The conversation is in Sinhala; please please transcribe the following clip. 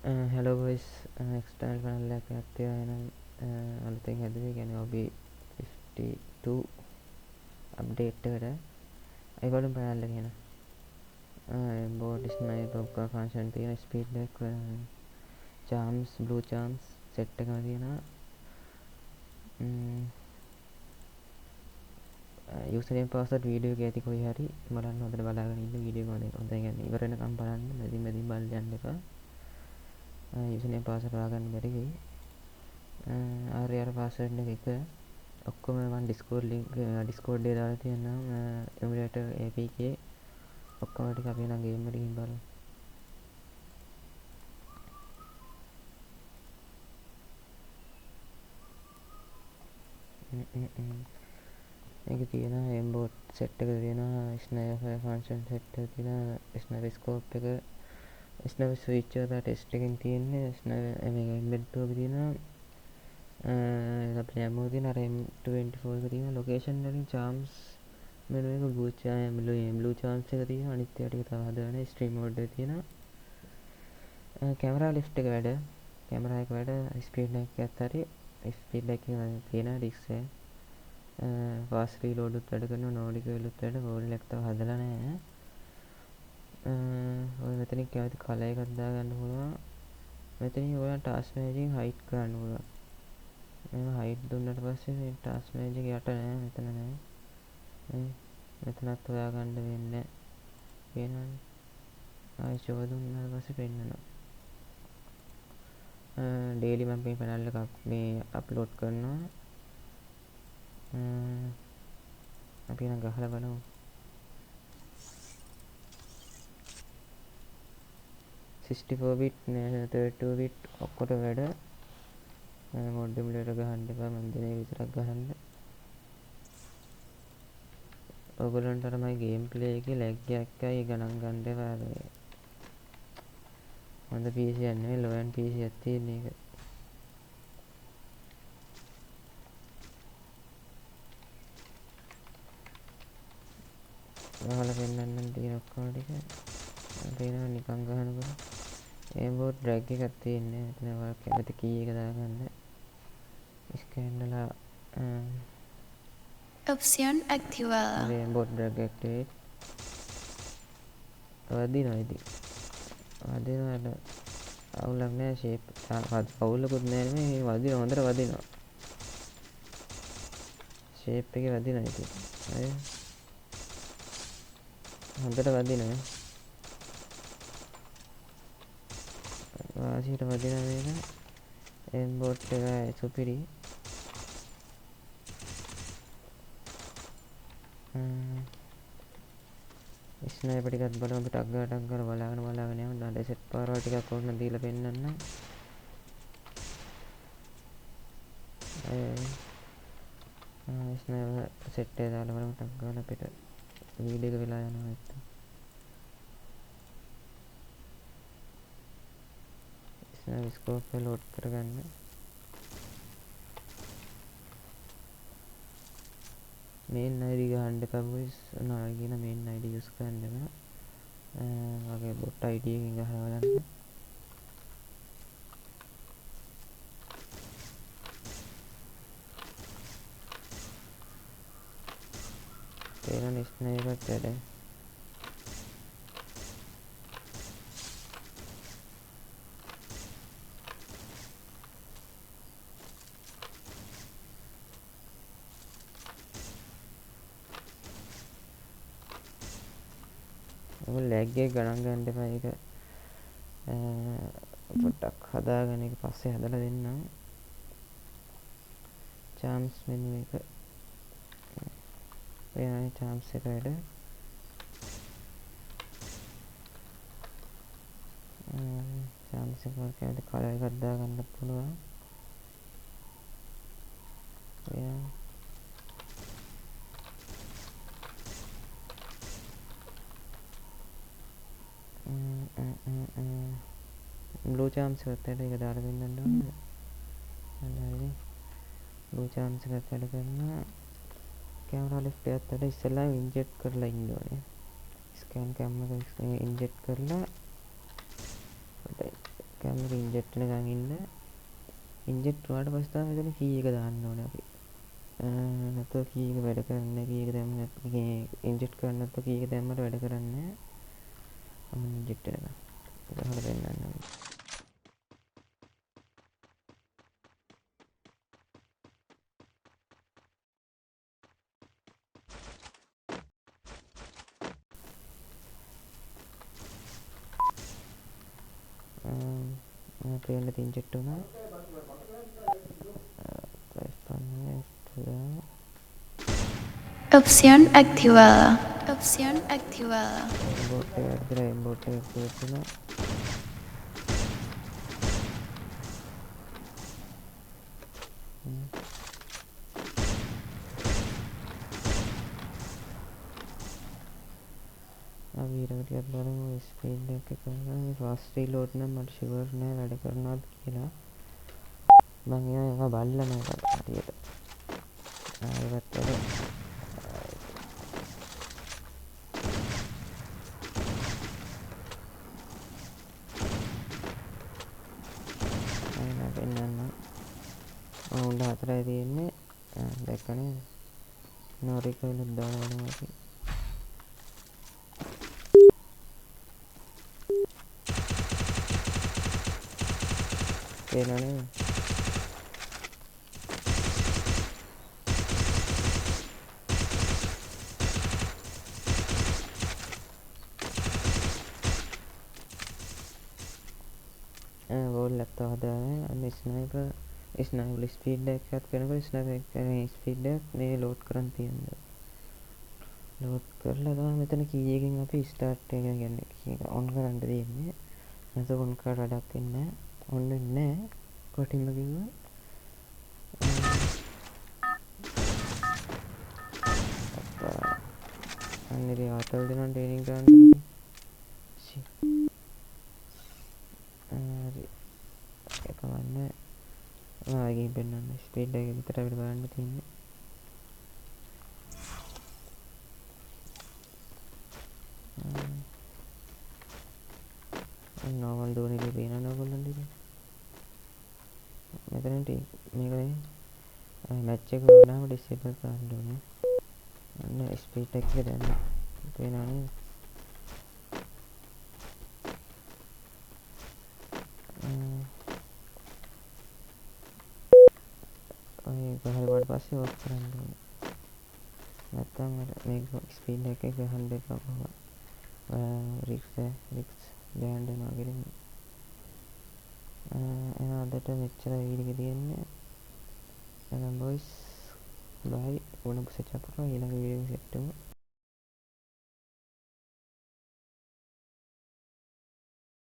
hello guys, external panel එකක් තියෙනවා එනම් අලුතෙන් හැදුවේ කියන්නේ OBS 52 අප්ඩේට් එකට ඒගොල්ලෝ panel එක කියන board snipe ඔක්කොම function තියෙන speed එක charms blue charms set එකම තියෙනවා username password video එක ඇති කොයි හරි බලන්න හොඳට බලාගෙන ඉන්න වීඩියෝ එක හොඳයි කියන්නේ ඉවර වෙනකම් බලන්න මැදින් බලන්න යන්න එපා username password හොයාගන්න බැරි වෙයි RR password එක ඔක්කොම මම Discord link Discord එකේ දාලා තියෙනවා emulator APK ඔක්කොම ටික අපි නම් game එකට ගිහින් බලමු මේකේ තියෙනවා embot set එක තියෙනවා sniper function set එක තියෙනවා sniper scope එක sniper switch එක test එකෙන් තියෙන්නේ sniper මේක embed 2 එක තියෙනවා අපේ ammo තියෙන අර M24 එක තියෙන location වලින් charms මෙන්න මේක blue charms එක තියෙනවා අනිත් ඒවා ටික තව හදන්න stream mode එක තියෙනවා camera lift එක වැඩ camera එක වැඩ speed එකත් හරි speed එක තියෙන disk එක fast reload උත් වැඩ කරනවා nordic වලුත් වැඩ wall එක තව හදලා නැහැ ඔය මෙතනින් කැමති කලර් එකක් දාගන්න පුළුවන් මෙතනින් ඔයාලා task manager height කරන්න පුළුවන් මේව height දුන්නට පස්සේ මේ task manager යට නෑ මෙතන නෑ මෙතනත් හොයාගන්න වෙන්නේ පේනවනේ ආයෙ show දුන්නාට පස්සේ පෙන්නනවා daily මම මේ panel එකක් මේ upload කරනවා අපි නම් ගහලා බලමු 64 bit 32 bit ඔක්කොට වැඩ mod emulator ගහන්න එපා මම දෙන එක විතරක් ගහන්න ඔයගොල්ලන්ට අර මගේ ගේම් ප්ලේ එකේ ලැග් එකයි ගණන් ගන්න එපා හොඳ PC එකක් නෙවෙයි low end PC එකක් තියෙන එක ගහලා පෙන්නන්නම් තියෙන ඔක්කොම ටික පේනවා නිකන් ගහනකොට aimbot drag එකක් තියෙන්නේ මෙතන ඔයාලා කැමති key එක දාගන්න scan වල Option activada. aimbot drag activate වදිනවා ඉතින් වදිනවාට අවුලක් නෑ shape අවුලකුත් නෑ නෙමෙයි වදිනවා හොඳට වදිනවා shape එකේ වදිනවා ඉතින් අය හොඳට වදිනවා වාසියට වදිනවා මේක aimbot එක සුපිරි ස්නයිපර් ටිකක් බලමු ටක් ගාලා බලාගෙන යමු දැන් රිසෙට් පාරවල් ටිකක් ඕන දීලා පෙන්නන්න ස්නයිපර් සෙට් එක දාලා බලමු ටක් ගාලා අපිට වීඩියෝ එක වෙලා යනවා නැත්තම් ස්නයිපර් ස්කෝප් එක ලෝඩ් කරගන්න main ID ගහන්න එපා boys නායි කියන main ID use කරන්න එපා වගේ bot ID එකකින් ගහලා බලන්න තේරෙන ස්නයිපර් එකත් වැඩ ලැග් එක ගණන් ගන්න එපා ඒක පොඩ්ඩක් හදාගෙන ඒක පස්සේ හදලා දෙන්නම් charms මෙන්න මේක එයානේ charms එක වැඩ charms එක වලට කලර් එකක් දාගන්න පුළුවන් එයා blue charms එකත් වැඩ ඒක දාලා පෙන්නන්න ඕනේ හරි blue charms එකත් වැඩ කරනවා camera lift එකත් වැඩ ඉස්සෙල්ලා inject කරලා ඉන්න ඕනේ scan cam එක inject කරලා කැමරා ඉන්ජෙක්ට් එකකින් ඉන්න. ඉන්ජෙක්ට් වුණාට පස්සේ තමයි මෙතන කී එක දාන්න ඕනේ අපි. නැත්නම් කී එක වැඩ කරන්නේ නැහැ. කී එක දැම්ම නැත්නම් ඉන්ජෙක්ට් කරන්නේ නැත්නම් කී එක දැම්මට වැඩ කරන්නේ නැහැ. මම ඉන්ජෙක්ට් එක ගහලා දෙන්නම්. පේන්න ඉන්ජෙක්ට් වුණා. Opción activada. Opción activada. Bot එක ඇතුලේ bot එක activate වුණා. අපි ඊළඟට ටිකක් බලමු ස්පීඩ් එක කරලා ෆාස්ට් රීලෝඩ් නම් මට ෂුවර් නෑ වැඩ කරනවද කියලා. මම ඒවා බලලා නෑ හරියට. ආයෙත් උන්ට හතරයි තියෙන්නේ. දැක්කනේ නොරිකල් දානවා අපි. ඒනනේ වෝල් ලැප්ටොප් හදාගෙන අන්න ස්නයිපර් ස්පීඩ් එකත් කරනකොට ස්නයිපර් ස්පීඩ් එක මේ ලෝඩ් කරන් තියෙනවා. ලෝඩ් කරලා තමයි මෙතන කී එකකින් අපි ස්ටාර්ට් එක කියන්නේ කී එක ඔන් කරන්න තියෙන්නේ. නැත්නම් ඔන් කරලා වැඩක් වෙන්නේ නැහැ. ඔන් වෙන්නේ නැහැ. කොටින්ම කිව්වා. අන්නේ ආතල් දෙනවා ට්‍රේනින් ගන්න කිව්වා. හරි. එකවන්නේ ආයෙත් පෙන්නන්න ස්පීඩ් එක විතර අපිට බලන්න තියෙන්නේ. නෝමල් දෝනේ ඉතින් පේනවනේ ඔයගොල්ලන්ට ඉතින්. මෙතනට මේකනේ මැච් එක වුණාම ඩිසේබල් කරන්න ඕනේ. අන්න ස්පීඩ් එක දැන් පේනවනේ. ඔය ගහලා පස්සේ ඔෆ් කරන්න ඕනේ. නැත්තම් අර මේක ස්පීඩ් එක ගහන්න එපා කොහොමද. රික්ස් බෑන්ඩ් වෙනවා කියලා. එහෙනම් අදට මෙච්චර වීඩියෝ එක තියෙන්නේ. එහෙනම් බොයිස් බයි ඕනම සෙට් අප් කරලා ඊළඟ වීඩියෝ එක සෙට් වෙමු.